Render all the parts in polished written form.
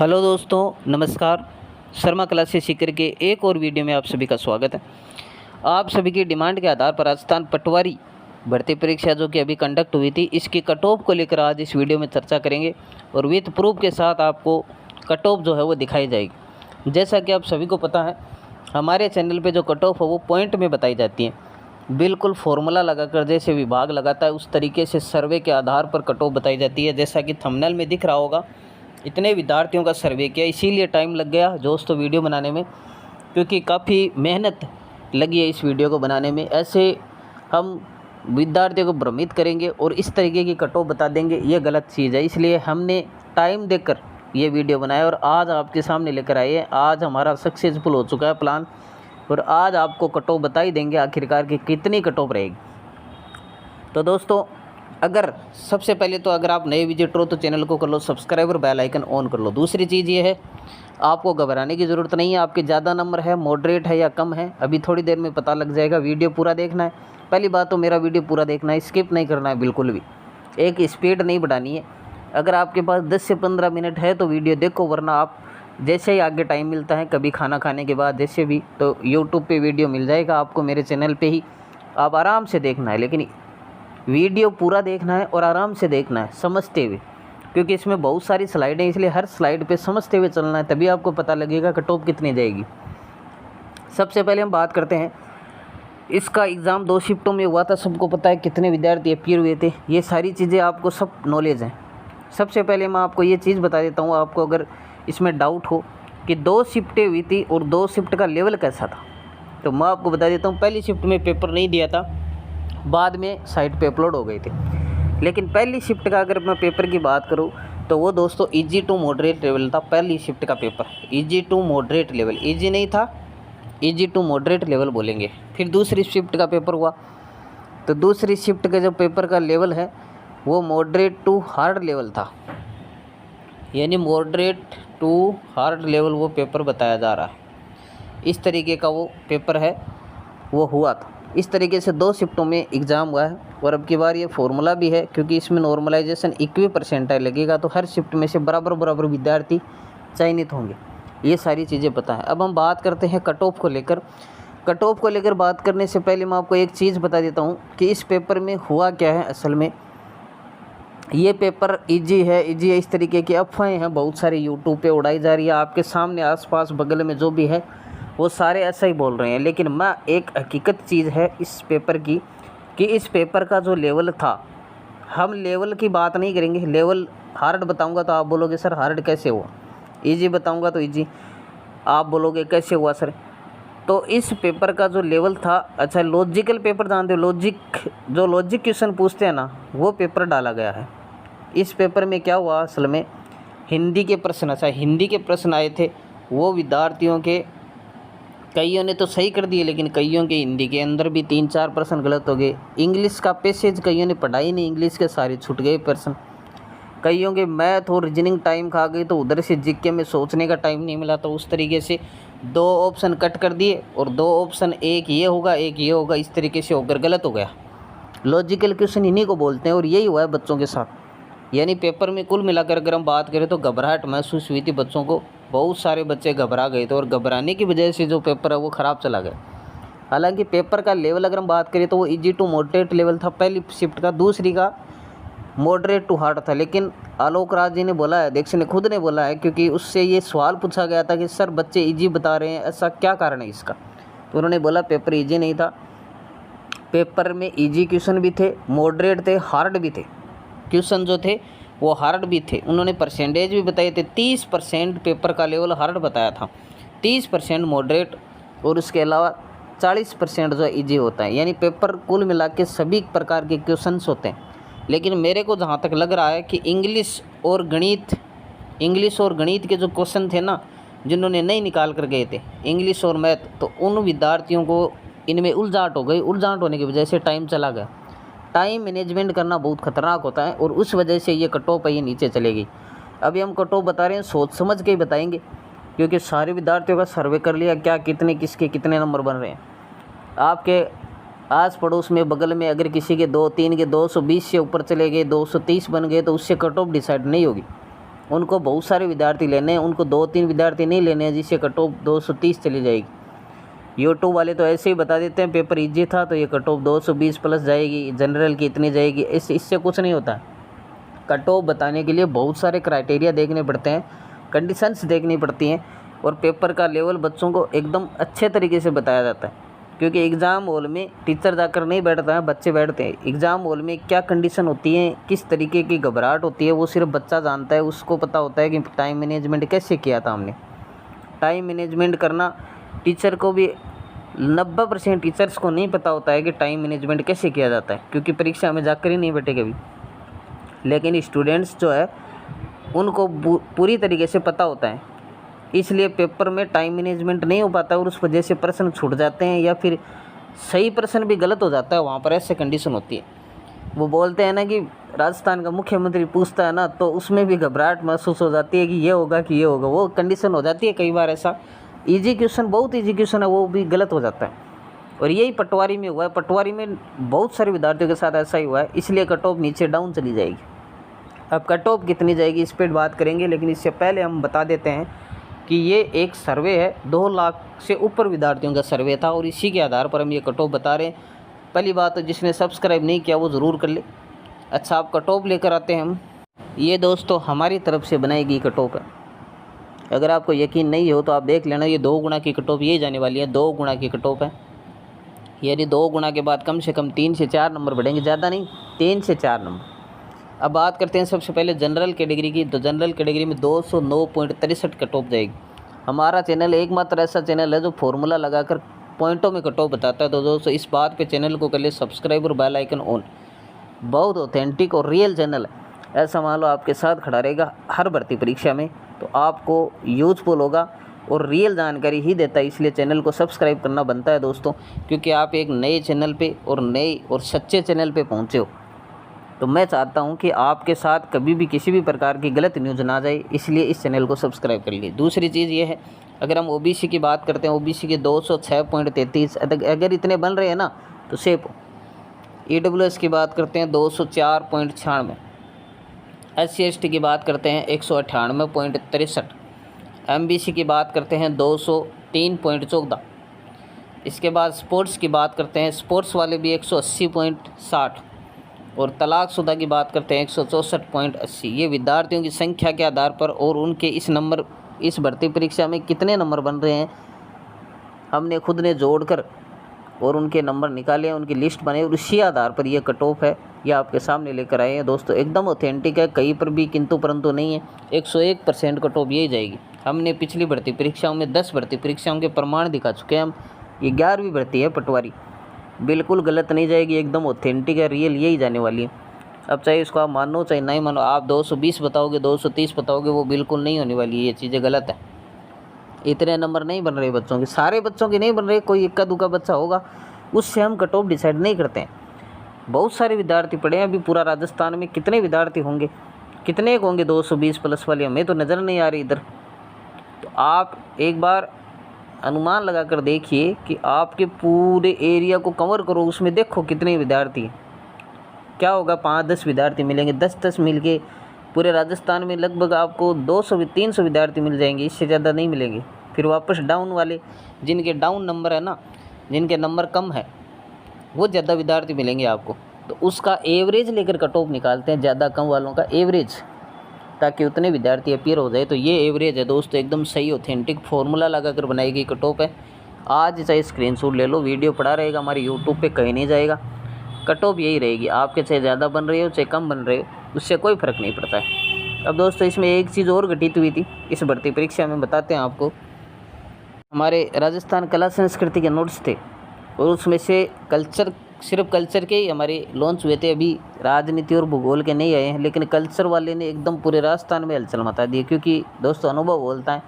Hello दोस्तों, नमस्कार। Sharma classes Sikar के एक और वीडियो में आप सभी का स्वागत है। आप सभी की डिमांड के आधार पर राजस्थान पटवारी भर्ती परीक्षा जो कि अभी कंडक्ट हुई थी, इसकी कट ऑफ को लेकर आज इस वीडियो में चर्चा करेंगे और विथ प्रूफ के साथ आपको कट ऑफ जो है वो दिखाई जाएगी। जैसा कि आप सभी को पता है, हमारे चैनल पर जो कट ऑफ है वो पॉइंट में बताई जाती है, बिल्कुल फॉर्मूला लगाकर जैसे विभाग लगाता है उस तरीके से सर्वे के आधार पर कट ऑफ बताई जाती है। जैसा कि थंबनेल में दिख रहा होगा, इतने विद्यार्थियों का सर्वे किया, इसीलिए टाइम लग गया दोस्तों वीडियो बनाने में, क्योंकि काफ़ी मेहनत लगी है इस वीडियो को बनाने में। ऐसे हम विद्यार्थियों को भ्रमित करेंगे और इस तरीके की कट ऑफ बता देंगे, ये गलत चीज़ है। इसलिए हमने टाइम देकर ये वीडियो बनाया और आज आपके सामने लेकर आए हैं। आज हमारा सक्सेसफुल हो चुका है प्लान और आज आपको कट ऑफ बता ही देंगे आखिरकार कि कितनी कट ऑफ रहेगी। तो दोस्तों, अगर सबसे पहले तो अगर आप नए विजिटर हो तो चैनल को कर लो सब्सक्राइब और बेल आइकन ऑन कर लो। दूसरी चीज़ ये है, आपको घबराने की ज़रूरत नहीं है। आपके ज़्यादा नंबर है, मॉडरेट है या कम है, अभी थोड़ी देर में पता लग जाएगा। वीडियो पूरा देखना है। पहली बात तो मेरा वीडियो पूरा देखना है, स्किप नहीं करना है बिल्कुल भी। एक स्पीड नहीं बढ़ानी है। अगर आपके पास 10 से 15 मिनट है तो वीडियो देखो, वरना आप जैसे ही आगे टाइम मिलता है, कभी खाना खाने के बाद जैसे भी, तो यूट्यूब पे वीडियो मिल जाएगा आपको मेरे चैनल पे ही। आप आराम से देखना है, लेकिन वीडियो पूरा देखना है और आराम से देखना है, समझते हुए, क्योंकि इसमें बहुत सारी स्लाइडें, इसलिए हर स्लाइड पे समझते हुए चलना है, तभी आपको पता लगेगा कट ऑफ कितनी जाएगी। सबसे पहले हम बात करते हैं, इसका एग्ज़ाम 2 शिफ्टों में हुआ था। सबको पता है कितने विद्यार्थी अपीयर हुए थे, ये सारी चीज़ें आपको सब नॉलेज हैं। सबसे पहले मैं आपको ये चीज़ बता देता हूँ, आपको अगर इसमें डाउट हो कि 2 शिफ्टें हुई थी और 2 शिफ्ट का लेवल कैसा था, तो मैं आपको बता देता हूँ। पहली शिफ्ट में पेपर नहीं दिया था, बाद में साइट पे अपलोड हो गए थे। लेकिन पहली शिफ्ट का अगर मैं पेपर की बात करूं तो वो दोस्तों इजी टू मॉडरेट लेवल था। पहली शिफ्ट का paper easy to moderate level, easy नहीं था, इजी टू मॉडरेट लेवल बोलेंगे। फिर दूसरी शिफ्ट का पेपर हुआ तो दूसरी शिफ्ट का जो पेपर का लेवल है वो मॉडरेट टू हार्ड लेवल था, यानी मॉडरेट टू हार्ड लेवल वो पेपर बताया जा रहा है। इस तरीके का वो पेपर है, वो हुआ था। इस तरीके से 2 शिफ्टों में एग्ज़ाम हुआ है और अब की बार ये फार्मूला भी है, क्योंकि इसमें नॉर्मलाइजेशन इक्वी परसेंटाइल लगेगा, तो हर शिफ्ट में से बराबर विद्यार्थी चयनित होंगे। ये सारी चीज़ें पता है। अब हम बात करते हैं कट ऑफ को लेकर। कट ऑफ को लेकर बात करने से पहले मैं आपको एक चीज़ बता देता हूँ कि इस पेपर में हुआ क्या है। असल में ये पेपर इजी है इस तरीके की अफवाहें हैं बहुत सारी यूट्यूब पे उड़ाई जा रही है। आपके सामने आसपास बगल में जो भी है वो सारे ऐसा ही बोल रहे हैं, लेकिन मैं एक हकीकत चीज़ है इस पेपर की कि इस पेपर का जो लेवल था, हम लेवल की बात नहीं करेंगे। लेवल हार्ड बताऊंगा तो आप बोलोगे सर हार्ड कैसे हुआ, इजी बताऊंगा तो इजी आप बोलोगे कैसे हुआ सर। तो इस पेपर का जो लेवल था, अच्छा लॉजिकल पेपर जानते हो, लॉजिक क्वेश्चन पूछते हैं ना, वो पेपर डाला गया है। इस पेपर में क्या हुआ, असल में हिंदी के प्रश्न, अच्छा हिंदी के प्रश्न आए थे, वो विद्यार्थियों के कईयों ने तो सही कर दिए, लेकिन कईयों के हिंदी के अंदर भी 3-4 प्रश्न गलत हो गए। इंग्लिश का पैसेज कईयों ने पढ़ा ही नहीं, इंग्लिश के सारे छूट गए प्रश्न। कईयों के मैथ और रीजनिंग टाइम खा गई, तो उधर से जीके में सोचने का टाइम नहीं मिला, तो उस तरीके से 2 ऑप्शन कट कर दिए और 2 ऑप्शन, एक ये होगा एक ये होगा, इस तरीके से होकर गलत हो गया। लॉजिकल क्वेश्चन इन्हीं को बोलते हैं और यही हुआ है बच्चों के साथ। यानी पेपर में कुल मिलाकर अगर हम बात करें तो घबराहट महसूस हुई थी बच्चों को, बहुत सारे बच्चे घबरा गए थे और घबराने की वजह से जो पेपर है वो ख़राब चला गया। हालांकि पेपर का लेवल अगर हम बात करें तो वो इजी टू मॉडरेट लेवल था पहली शिफ्ट का, दूसरी का मॉडरेट टू हार्ड था। लेकिन आलोक राज जी ने बोला है, अध्यक्ष ने खुद ने बोला है, क्योंकि उससे ये सवाल पूछा गया था कि सर बच्चे ईजी बता रहे हैं, ऐसा क्या कारण है इसका, तो उन्होंने बोला पेपर ईजी नहीं था, पेपर में ईजी क्वेश्चन भी थे, मॉडरेट थे, हार्ड भी थे। क्वेश्चन जो थे वो हार्ड भी थे। उन्होंने परसेंटेज भी बताए थे, 30% पेपर का लेवल हार्ड बताया था, 30% मॉडरेट और उसके अलावा 40% जो इजी होता है। यानी पेपर कुल मिला के सभी प्रकार के क्वेश्चंस होते हैं। लेकिन मेरे को जहाँ तक लग रहा है कि इंग्लिश और गणित के जो क्वेश्चन थे ना, जिन्होंने नहीं निकाल कर गए थे इंग्लिश और मैथ, तो उन विद्यार्थियों को इनमें उलझाट हो गई। उलझाट होने की वजह से टाइम चला गया। टाइम मैनेजमेंट करना बहुत ख़तरनाक होता है और उस वजह से ये कट ऑफ है, ये नीचे चलेगी। अभी हम कट ऑफ बता रहे हैं, सोच समझ के ही बताएंगे, क्योंकि सारे विद्यार्थियों का सर्वे कर लिया, क्या कितने किसके कितने नंबर बन रहे हैं। आपके आस पड़ोस में बगल में अगर किसी के 2-3 के 220 से ऊपर चले गए, 230 बन गए, तो उससे कट ऑफ डिसाइड नहीं होगी। उनको बहुत सारे विद्यार्थी लेने हैं, उनको 2-3 विद्यार्थी नहीं लेने हैं जिससे कट ऑफ 230 चली जाएगी। यूट्यूब वाले तो ऐसे ही बता देते हैं पेपर इजी था तो ये कट ऑफ 220 प्लस जाएगी, जनरल की इतनी जाएगी, इससे कुछ नहीं होता। कट ऑफ बताने के लिए बहुत सारे क्राइटेरिया देखने पड़ते हैं, कंडीशंस देखनी पड़ती हैं और पेपर का लेवल बच्चों को एकदम अच्छे तरीके से बताया जाता है। क्योंकि एग्ज़ाम हॉल में टीचर जाकर नहीं बैठता है, बच्चे बैठते हैं। एग्ज़ाम हॉल में क्या कंडीशन होती है, किस तरीके की घबराहट होती है, वो सिर्फ बच्चा जानता है। उसको पता होता है कि टाइम मैनेजमेंट कैसे किया था हमने। टाइम मैनेजमेंट करना टीचर को भी 90% टीचर्स को नहीं पता होता है कि टाइम मैनेजमेंट कैसे किया जाता है, क्योंकि परीक्षा में जाकर ही नहीं बैठे कभी। लेकिन स्टूडेंट्स जो है उनको पूरी तरीके से पता होता है, इसलिए पेपर में टाइम मैनेजमेंट नहीं हो पाता और उस वजह से प्रश्न छूट जाते हैं या फिर सही प्रश्न भी गलत हो जाता है। वहाँ पर ऐसे कंडीशन होती है। वो बोलते हैं ना कि राजस्थान का मुख्यमंत्री पूछता है ना, तो उसमें भी घबराहट महसूस हो जाती है कि ये होगा कि ये होगा, वो कंडीशन हो जाती है कई बार। ऐसा ईजी क्वेश्चन, बहुत ईजी क्वेश्चन है, वो भी गलत हो जाता है। और यही पटवारी में हुआ है। पटवारी में बहुत सारे विद्यार्थियों के साथ ऐसा ही हुआ है, इसलिए कट ऑफ नीचे डाउन चली जाएगी। अब कट ऑफ कितनी जाएगी इस पर बात करेंगे, लेकिन इससे पहले हम बता देते हैं कि ये एक सर्वे है, 2 लाख से ऊपर विद्यार्थियों का सर्वे था और इसी के आधार पर हम ये कट ऑफ बता रहे हैं। पहली बात तो जिसने सब्सक्राइब नहीं किया वो ज़रूर कर ले। अच्छा, आप कट ऑफ लेकर आते हैं हम। ये दोस्तों हमारी तरफ से बनाई गई कट ऑफ है। अगर आपको यकीन नहीं हो तो आप देख लेना, ये 2 गुना की कट ऑफ ये जाने वाली है। 2 गुना की कट ऑफ है, यानी 2 गुना के बाद कम से कम 3 से 4 नंबर बढ़ेंगे, ज़्यादा नहीं, 3 से 4 नंबर। अब बात करते हैं सबसे पहले जनरल कैटेगरी की। तो जनरल कैटेगरी में 209.63 कट ऑफ जाएगी। हमारा चैनल एकमात्र ऐसा चैनल है जो फॉर्मूला लगाकर पॉइंटों में कट ऑफ बताता है। तो दोस्तों इस बात पे चैनल को कर ले सब्सक्राइब और बेल आइकन ऑन। बहुत ऑथेंटिक और रियल चैनल है, ऐसा मान लो आपके साथ खड़ा रहेगा हर भर्ती परीक्षा में, तो आपको यूजफुल होगा और रियल जानकारी ही देता है। इसलिए चैनल को सब्सक्राइब करना बनता है दोस्तों, क्योंकि आप एक नए चैनल पे और नए और सच्चे चैनल पे पहुँचे हो। तो मैं चाहता हूं कि आपके साथ कभी भी किसी भी प्रकार की गलत न्यूज़ ना जाए, इसलिए इस चैनल को सब्सक्राइब कर लीजिए। दूसरी चीज़ ये है, अगर हम ओबीसी की बात करते हैं, ओबीसी के 206.33 अगर इतने बन रहे हैं ना तो सेफ हो। ईडब्ल्यूएस की बात करते हैं 204.96, SC/ST की बात करते हैं 198.63, MBC की बात करते हैं 203.14। इसके बाद स्पोर्ट्स की बात करते हैं, स्पोर्ट्स वाले भी 180.60 और तलाकशुदा की बात करते हैं 164.80। ये विद्यार्थियों की संख्या के आधार पर और उनके इस भर्ती परीक्षा में कितने नंबर बन रहे हैं हमने खुद ने जोड़कर और उनके नंबर निकाले, उनकी लिस्ट बनाई और उसी आधार पर ये कट ऑफ है, ये आपके सामने लेकर आए हैं दोस्तों। एकदम ऑथेंटिक है, कहीं पर भी किंतु परंतु नहीं है। 101% कट ऑफ यही जाएगी। हमने पिछली भर्ती परीक्षाओं में 10 भर्ती परीक्षाओं के प्रमाण दिखा चुके हैं हम। ये 11वीं भर्ती है पटवारी, बिल्कुल गलत नहीं जाएगी, एकदम ऑथेंटिक है, रियल यही जाने वाली है। अब चाहे इसको आप मानो चाहे नहीं मानो, आप 220 बताओगे 230 बताओगे, वो बिल्कुल नहीं होने वाली है। ये चीज़ें गलत है। इतने नंबर नहीं बन रहे बच्चों के, सारे बच्चों के नहीं बन रहे, कोई इक्का दुक्का बच्चा होगा, उससे हम कट ऑफ डिसाइड नहीं करते हैं। बहुत सारे विद्यार्थी पढ़े हैं, अभी पूरा राजस्थान में कितने विद्यार्थी होंगे, कितने होंगे 220 प्लस वाले, हमें तो नज़र नहीं आ रही इधर। तो आप एक बार अनुमान लगा कर देखिए कि आपके पूरे एरिया को कवर करो, उसमें देखो कितने विद्यार्थी हैं। क्या होगा, 5-10 विद्यार्थी मिलेंगे, 10-10 मिल के पूरे राजस्थान में लगभग आपको 200-300 विद्यार्थी मिल जाएंगे, इससे ज़्यादा नहीं मिलेंगे। फिर वापस डाउन वाले, जिनके डाउन नंबर है ना, जिनके नंबर कम है, वो ज़्यादा विद्यार्थी मिलेंगे आपको। तो उसका एवरेज लेकर कट ऑफ निकालते हैं, ज़्यादा कम वालों का एवरेज, ताकि उतने विद्यार्थी अपीयर हो जाए। तो ये एवरेज है दोस्तों, एकदम सही ऑथेंटिक फॉर्मूला लगाकर बनाई गई कट ऑफ है। आज चाहे स्क्रीनशॉट ले लो, वीडियो पड़ा रहेगा हमारे यूट्यूब पे, कहीं नहीं जाएगा। कट ऑफ यही रहेगी, आपके चाहे ज़्यादा बन रही हो चाहे कम बन रहे हो, उससे कोई फ़र्क नहीं पड़ता है। अब दोस्तों इसमें एक चीज़ और घटित हुई थी इस भर्ती परीक्षा में, बताते हैं आपको। हमारे राजस्थान कला संस्कृति के नोट्स थे और उसमें से कल्चर, सिर्फ कल्चर के ही हमारे लॉन्च हुए थे, अभी राजनीति और भूगोल के नहीं आए हैं। लेकिन कल्चर वाले ने एकदम पूरे राजस्थान में हलचल मचा दी, क्योंकि दोस्तों अनुभव बोलता है,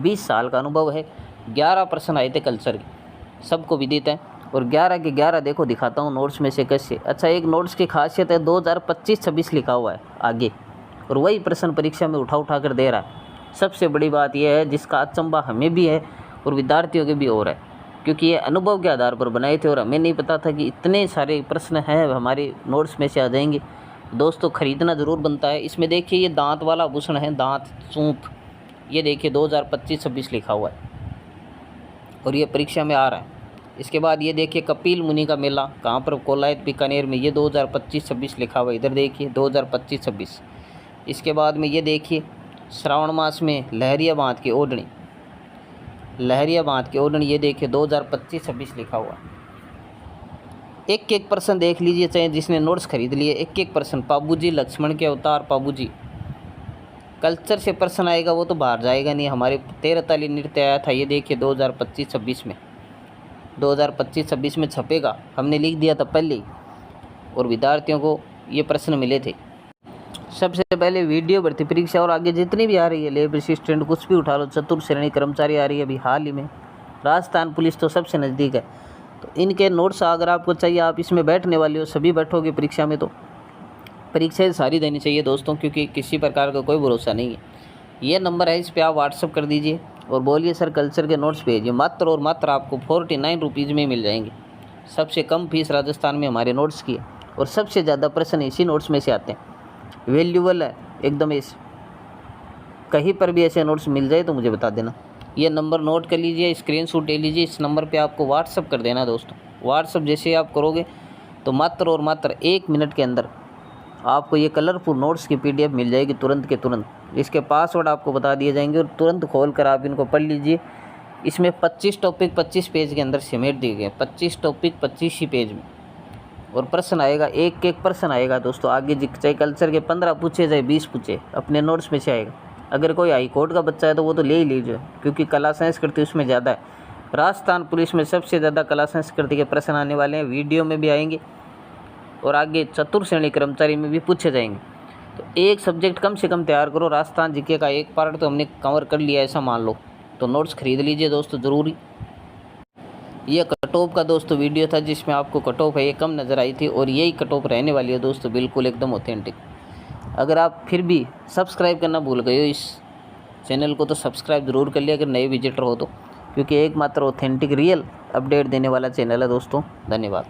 20 साल का अनुभव है। 11 प्रश्न आए थे कल्चर के, सबको विदित है, और 11 के 11 देखो दिखाता हूँ नोट्स में से कैसे। अच्छा, एक नोट्स की खासियत है 2025-26 लिखा हुआ है आगे, और वही प्रश्न परीक्षा में उठा कर दे रहा है। सबसे बड़ी बात यह है, जिसका अचंभा हमें भी है और विद्यार्थियों के भी और है, क्योंकि ये अनुभव के आधार पर बनाए थे और हमें नहीं पता था कि इतने सारे प्रश्न हैं हमारे नोट्स में से आ जाएंगे। दोस्तों खरीदना ज़रूर बनता है। इसमें देखिए ये दांत वाला आभूषण है, दांत सूंप, ये देखिए 2025-26 लिखा हुआ है और ये परीक्षा में आ रहा है। इसके बाद ये देखिए कपिल मुनि का मेला कहाँ पर, कोलायत बीकानेर में, ये 2025-26 लिखा हुआ है, इधर देखिए 2025-26। इसके बाद में ये देखिए श्रावण मास में लहरिया बाँध की ओढ़नी, लहरिया बाँध की ओढ़नी, ये देखिए 2025-26 लिखा हुआ है। एक एक पर्सन देख लीजिए, चाहे जिसने नोट्स खरीद लिए, एक एक पर्सन। पाबूजी लक्ष्मण के अवतार, पाबूजी कल्चर से पर्सन आएगा वो तो बाहर जाएगा नहीं। हमारे 13 ताली नृत्य आया था, ये देखिए 2025-26 में, 2025-26 में छपेगा, हमने लिख दिया था पहले ही और विद्यार्थियों को ये प्रश्न मिले थे। सबसे पहले वीडियो भर्ती परीक्षा और आगे जितनी भी आ रही है, लेबर असिस्टेंट कुछ भी उठा लो, चतुर्थ श्रेणी कर्मचारी आ रही है अभी हाल ही में, राजस्थान पुलिस तो सबसे नज़दीक है। तो इनके नोट्स अगर आपको चाहिए, आप इसमें बैठने वाले हो, सभी बैठोगे परीक्षा में, तो परीक्षाएं सारी देनी चाहिए दोस्तों, क्योंकि किसी प्रकार का कोई भरोसा नहीं है। ये नंबर है, इस पर आप व्हाट्सअप कर दीजिए और बोलिए सर कल्चर के नोट्स भेजिए। मात्र और मात्र आपको 49 रुपीज़ में मिल जाएंगे। सबसे कम फीस राजस्थान में हमारे नोट्स की है और सबसे ज़्यादा प्रश्न इसी नोट्स में से आते हैं। वैल्यूबल है एकदम। इस कहीं पर भी ऐसे नोट्स मिल जाए तो मुझे बता देना। ये नंबर नोट कर लीजिए, स्क्रीनशॉट ले लीजिए, इस नंबर पे आपको व्हाट्सअप कर देना दोस्तों। व्हाट्सअप जैसे आप करोगे तो मात्र और मात्र 1 मिनट के अंदर आपको ये कलरफुल नोट्स की PDF मिल जाएगी तुरंत के तुरंत। इसके पासवर्ड आपको बता दिए जाएंगे और तुरंत खोल कर आप इनको पढ़ लीजिए। इसमें 25 टॉपिक 25 पेज के अंदर समेट दिए गए, 25 टॉपिक 25 ही पेज में, और प्रश्न आएगा, एक एक प्रश्न आएगा दोस्तों। आगे चाहे कल्चर के 15 पूछे चाहे 20 पूछे, अपने नोट्स में से आएगा। अगर कोई हाई कोर्ट का बच्चा है तो वो तो ले ही लीजिए, क्योंकि कला संस्कृति उसमें ज़्यादा है। राजस्थान पुलिस में सबसे ज़्यादा कला संस्कृति के प्रश्न आने वाले हैं, वीडियो में भी आएंगे और आगे चतुर्थ श्रेणी कर्मचारी में भी पूछे जाएंगे। तो एक सब्जेक्ट कम से कम तैयार करो। राजस्थान जीके का एक पार्ट तो हमने कवर कर लिया ऐसा मान लो, तो नोट्स खरीद लीजिए दोस्तों ज़रूरी। ये कट ऑफ का दोस्तों वीडियो था जिसमें आपको कट ऑफ है ये कम नज़र आई थी और यही कट ऑफ रहने वाली है दोस्तों, बिल्कुल एकदम ऑथेंटिक। अगर आप फिर भी सब्सक्राइब करना भूल गए हो इस चैनल को तो सब्सक्राइब ज़रूर कर लिया अगर नए विजिटर हो तो, क्योंकि एकमात्र ऑथेंटिक रियल अपडेट देने वाला चैनल है दोस्तों। धन्यवाद।